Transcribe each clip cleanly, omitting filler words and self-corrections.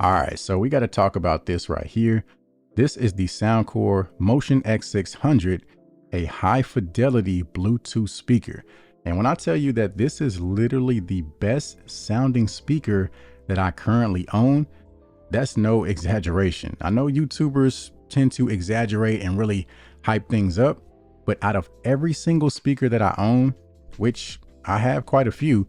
All right, so we got to talk about this right here. This is the Soundcore Motion X600, a high fidelity Bluetooth speaker. And when I tell you that this is literally the best sounding speaker that I currently own, that's no exaggeration. I know YouTubers tend to exaggerate and really hype things up, but out of every single speaker that I own, which I have quite a few,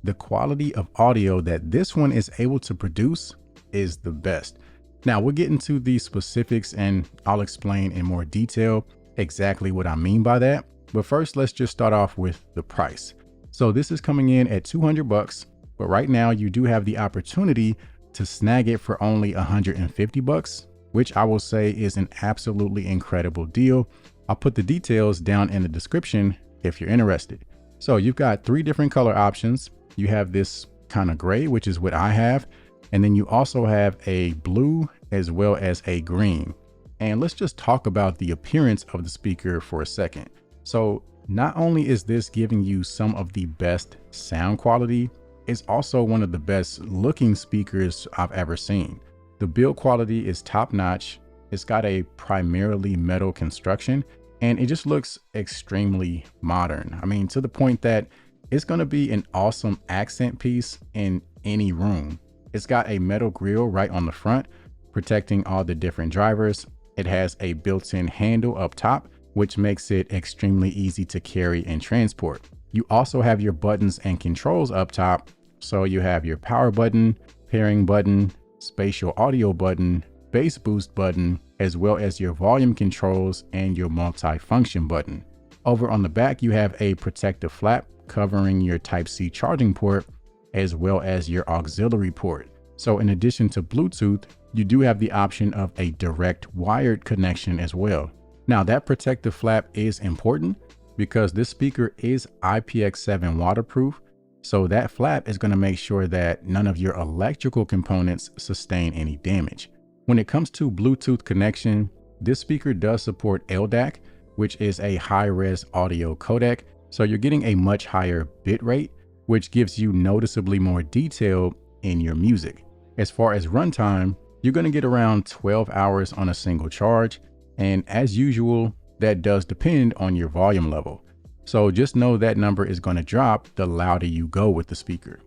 the quality of audio that this one is able to produce is the best. Now we'll get into the specifics and I'll explain in more detail exactly what I mean by that. But first, let's just start off with the price. So this is coming in at 200 bucks, but right now you do have the opportunity to snag it for only 150 bucks, which I will say is an absolutely incredible deal. I'll put the details down in the description if you're interested. So you've got 3 different color options. You have this kind of gray, which is what I have. And then you also have a blue as well as a green. And let's just talk about the appearance of the speaker for a second. So not only is this giving you some of the best sound quality, it's also one of the best looking speakers I've ever seen. The build quality is top notch. It's got a primarily metal construction and it just looks extremely modern. I mean, to the point that it's going to be an awesome accent piece in any room. It's got a metal grille right on the front, protecting all the different drivers. It has a built-in handle up top, which makes it extremely easy to carry and transport. You also have your buttons and controls up top. So you have your power button, pairing button, spatial audio button, bass boost button, as well as your volume controls and your multi-function button. Over on the back, you have a protective flap covering your Type-C charging port, as well as your auxiliary port. So in addition to Bluetooth, you do have the option of a direct wired connection as well. Now that protective flap is important because this speaker is IPX7 waterproof. So that flap is going to make sure that none of your electrical components sustain any damage. When it comes to Bluetooth connection, this speaker does support LDAC, which is a high-res audio codec. So you're getting a much higher bit rate, which gives you noticeably more detail in your music. As far as runtime, you're going to get around 12 hours on a single charge. And as usual, that does depend on your volume level. So just know that number is going to drop the louder you go with the speaker.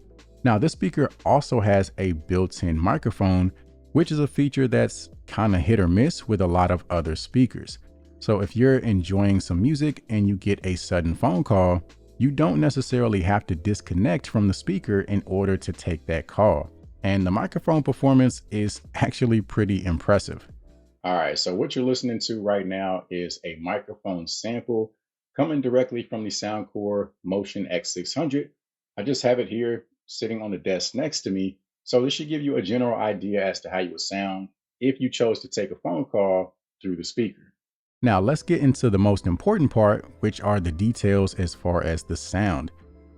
Now, this speaker also has a built-in microphone, which is a feature that's kind of hit or miss with a lot of other speakers. So if you're enjoying some music and you get a sudden phone call, you don't necessarily have to disconnect from the speaker in order to take that call. And the microphone performance is actually pretty impressive. All right, so what you're listening to right now is a microphone sample coming directly from the Soundcore Motion X600. I just have it here sitting on the desk next to me. So this should give you a general idea as to how you would sound if you chose to take a phone call through the speaker. Now let's get into the most important part, which are the details as far as the sound.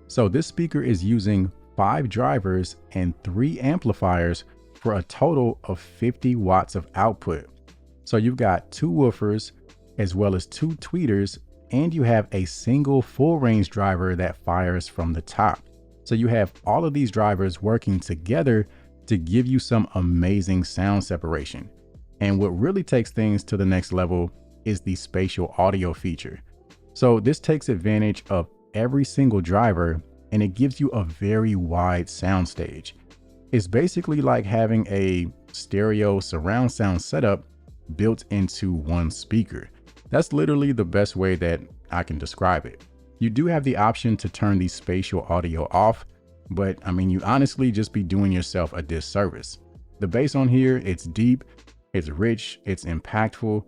So this speaker is using 5 drivers and 3 amplifiers for a total of 50 watts of output. So you've got 2 woofers as well as 2 tweeters, and you have a single full range driver that fires from the top. So you have all of these drivers working together to give you some amazing sound separation. And what really takes things to the next level is the spatial audio feature. So this takes advantage of every single driver and it gives you a very wide sound stage. It's basically like having a stereo surround sound setup built into one speaker. That's literally the best way that I can describe it. You do have the option to turn the spatial audio off, but I mean, you honestly just be doing yourself a disservice. The bass on here, it's deep, it's rich, it's impactful.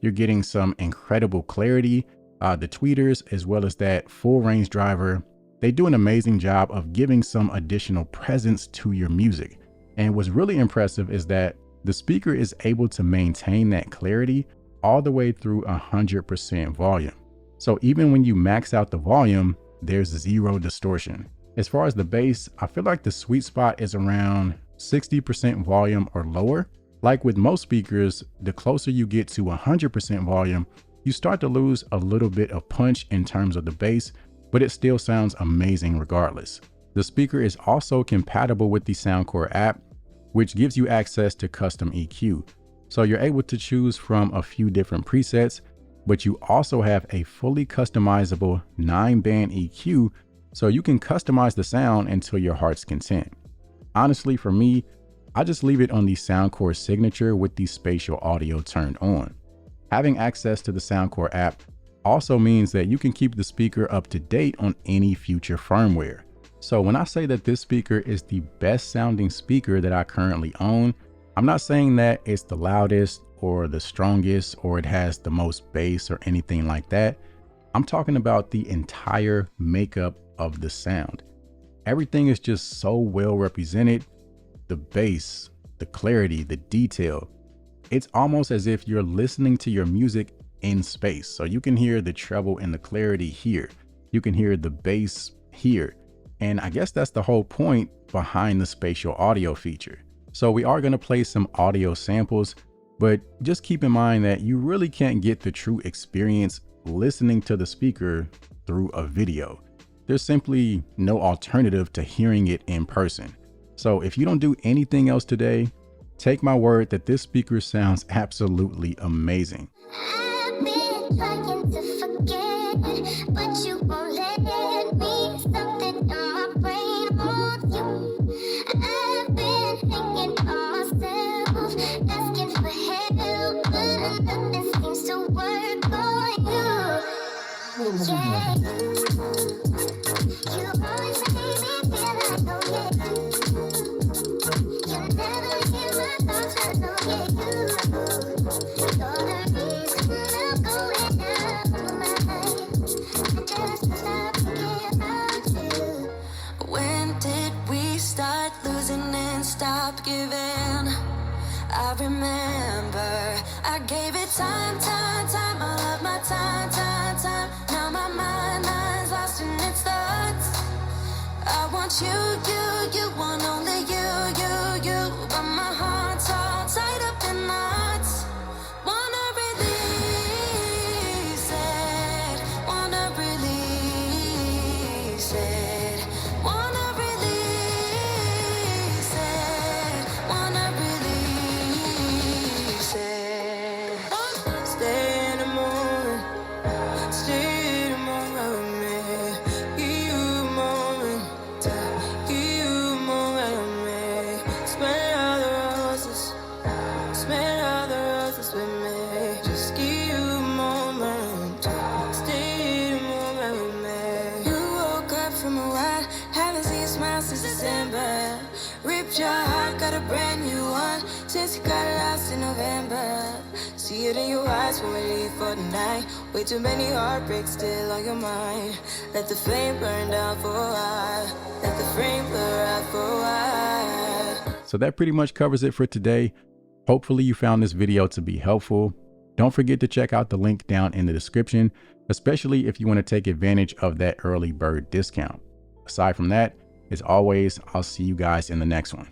You're getting some incredible clarity. The tweeters, as well as that full range driver, they do an amazing job of giving some additional presence to your music. And what's really impressive is that the speaker is able to maintain that clarity all the way through 100% volume. So even when you max out the volume, there's 0 distortion. As far as the bass, I feel like the sweet spot is around 60% volume or lower. Like with most speakers, the closer you get to 100% volume, you start to lose a little bit of punch in terms of the bass, but it still sounds amazing regardless. The speaker is also compatible with the Soundcore app, which gives you access to custom EQ. So you're able to choose from a few different presets, but you also have a fully customizable 9-band EQ, so you can customize the sound until your heart's content. Honestly, for me, I just leave it on the Soundcore signature with the spatial audio turned on. Having access to the Soundcore app also means that you can keep the speaker up to date on any future firmware. So when I say that this speaker is the best sounding speaker that I currently own, I'm not saying that it's the loudest or the strongest or it has the most bass or anything like that. I'm talking about the entire makeup of the sound. Everything is just so well represented. The bass, the clarity, the detail. It's almost as if you're listening to your music in space. So you can hear the treble and the clarity here. You can hear the bass here. And I guess that's the whole point behind the spatial audio feature. So we are going to play some audio samples, but just keep in mind that you really can't get the true experience listening to the speaker through a video. There's simply no alternative to hearing it in person. So if you don't do anything else today, take my word that this speaker sounds absolutely amazing. I've been trying to forget, but you won't let me. Something in my brain wants you. I've been hanging on myself, asking for help, but nothing seems to work for you. Yeah. You always make me feel like, oh yeah. You never hear my thoughts, I know, yeah, you. You're the reason I'm going out of my mind. I just can't stop thinking about you. When did we start losing and stop giving? I remember I gave it time, all of my time. Now my mind's lost in its thoughts. I want you want only you. But my heart's all tied up in knots. Wanna release it. Wanna release it. Wanna release it. Wanna release it. Stay in the moment. Stay in the moment with me. Give you a moment. Give you a moment with me. Smell all the roses. Smell all the roses with me. Just give you a moment. Stay in the moment with me. You woke up from a ride. Haven't seen you smile since December. Ripped your heart, got a brand new one. Since you got lost in November. See it in your eyes when we leave for the night. Way too many heartbreaks still on your mind. Let the flame burn down for a while. Let the flame blur out for a while. So that pretty much covers it for today. Hopefully you found this video to be helpful. Don't forget to check out the link down in the description, especially if you want to take advantage of that early bird discount. Aside from that, as always, I'll see you guys in the next one.